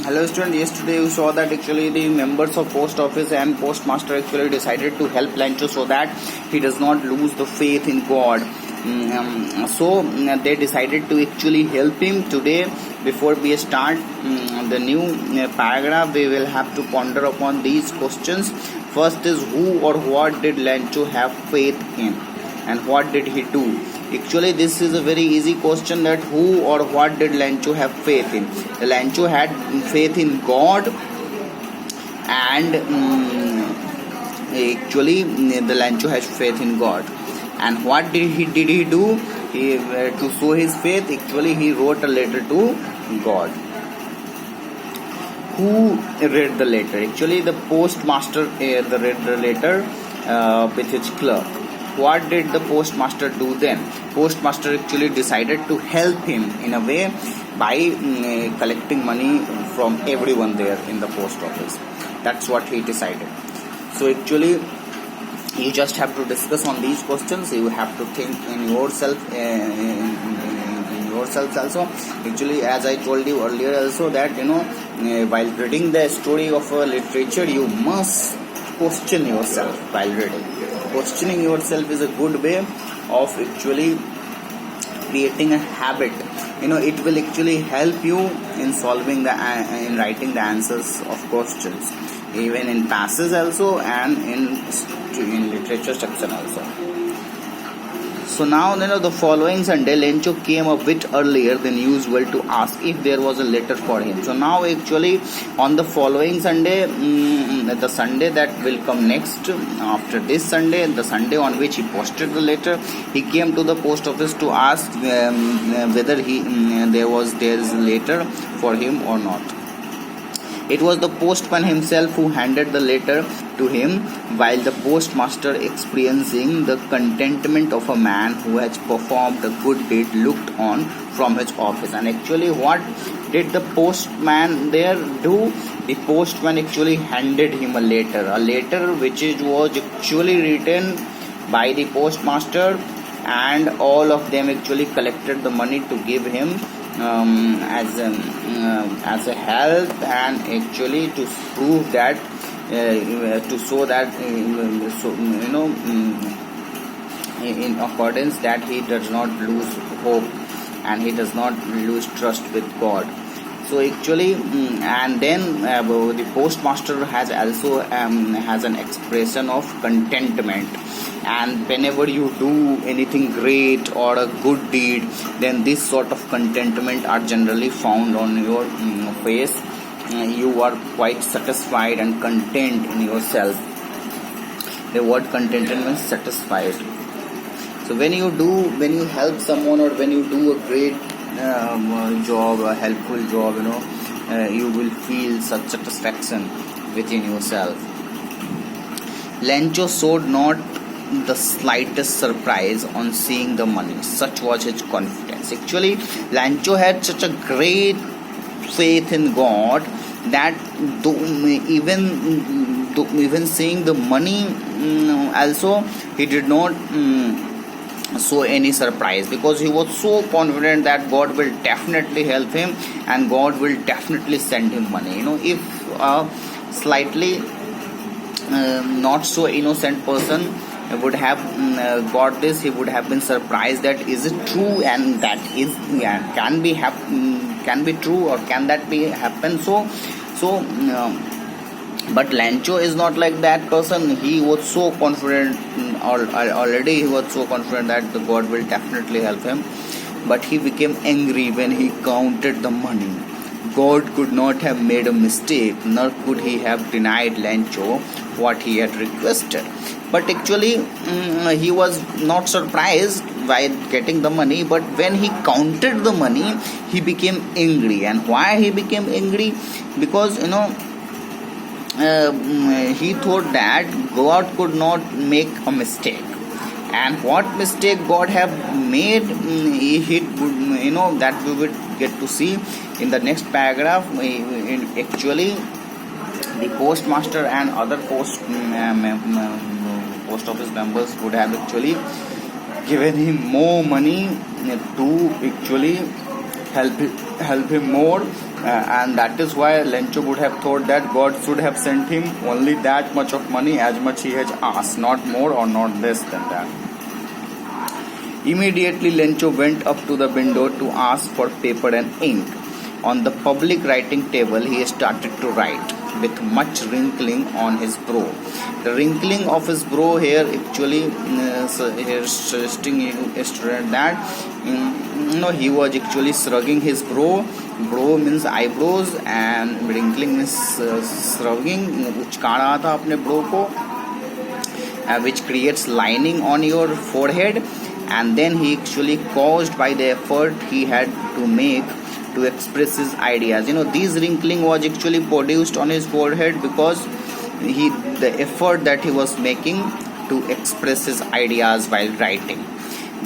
Hello student, yesterday you saw that actually the members of post office and postmaster actually decided to help Lancho so that he does not lose the faith in God. They decided to actually help him today. Before we start the new paragraph, we will have to ponder upon these questions. First is, who or what did Lancho have faith in and what did he do? Actually, this is a very easy question, that who or what did Lancho have faith in? Lancho had faith in God, and actually the Lancho has faith in God. And what did he do? He to show his faith, actually he wrote a letter to God. Who read the letter? Actually, the postmaster read the letter with his clerk. What did the postmaster do then? Postmaster actually decided to help him in a way by collecting money from everyone there in the post office. That's what he decided. So actually, you just have to discuss on these questions. You have to think in yourself, in yourselves also. Actually, as I told you earlier also, that while reading the story of literature, you must question yourself while reading. Questioning yourself is a good way of actually creating a habit. It will actually help you in solving in writing the answers of questions, even in passages also, and in literature section also. So now, the following Sunday, Lancho came a bit earlier than usual to ask if there was a letter for him. So now, actually, on the following Sunday, the Sunday that will come next after this Sunday, the Sunday on which he posted the letter, he came to the post office to ask whether there is a letter for him or not. It was the postman himself who handed the letter to him, while the postmaster, experiencing the contentment of a man who has performed a good deed, looked on from his office. And actually, what did the postman there do? The postman actually handed him a letter which was actually written by the postmaster, and all of them actually collected the money to give him as a help, and actually to prove that to show that in accordance that he does not lose hope and he does not lose trust with God. So actually, and then the postmaster has also has an expression of contentment. And whenever you do anything great or a good deed, then this sort of contentment are generally found on your face. You are quite satisfied and content in yourself. The word contentment means satisfied. So when you help someone, or when you do a great job, a helpful job, you will feel such satisfaction within yourself. Lancho showed not the slightest surprise on seeing the money. Such was his confidence. Actually, Lancho had such a great faith in God that even seeing the money, also he did not show any surprise, because he was so confident that God will definitely help him and God will definitely send him money. If a slightly not so innocent person would have got this, he would have been surprised that is it true, and that is can be true, or can that be happen. But Lancho is not like that person. He was so confident already. He was so confident that the God will definitely help him. But he became angry when he counted the money. God could not have made a mistake, nor could he have denied Lancho what he had requested. But actually, he was not surprised by getting the money, but when he counted the money, he became angry. And why he became angry? Because he thought that God could not make a mistake. And what mistake God have made, that we would get to see in the next paragraph. Actually, the postmaster and other post office members would have actually given him more money to actually help help him more, and that is why Lencho would have thought that God should have sent him only that much of money as much he has asked, not more or not less than that. Immediately Lencho went up to the window to ask for paper and ink. On the public writing table he started to write with much wrinkling on his brow. The wrinkling of his brow here actually is suggesting a student that he was actually shrugging his brow. Brow means eyebrows and wrinkling means shrugging, उचका रहा था अपने brow को, which creates lining on your forehead, and then he actually caused by the effort he had to make to express his ideas. This wrinkling was actually produced on his forehead because the effort that he was making to express his ideas while writing.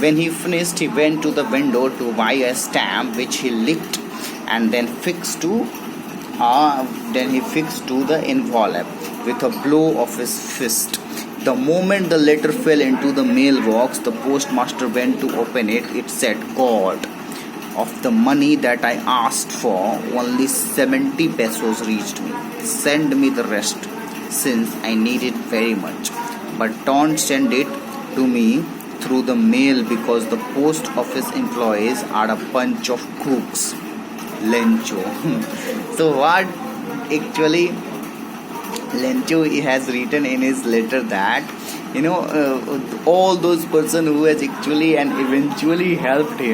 When he finished, he went to the window to buy a stamp which he licked and then fixed to the envelope with a blow of his fist. The moment the letter fell into the mailbox, the postmaster went to open it. It said, "God, of the money that I asked for, only 70 pesos reached me. Send me the rest, since I need it very much. But don't send it to me through the mail because the post office employees are a bunch of crooks." Lencho. So what actually Lencho has written in his letter that all those person who has actually and eventually helped him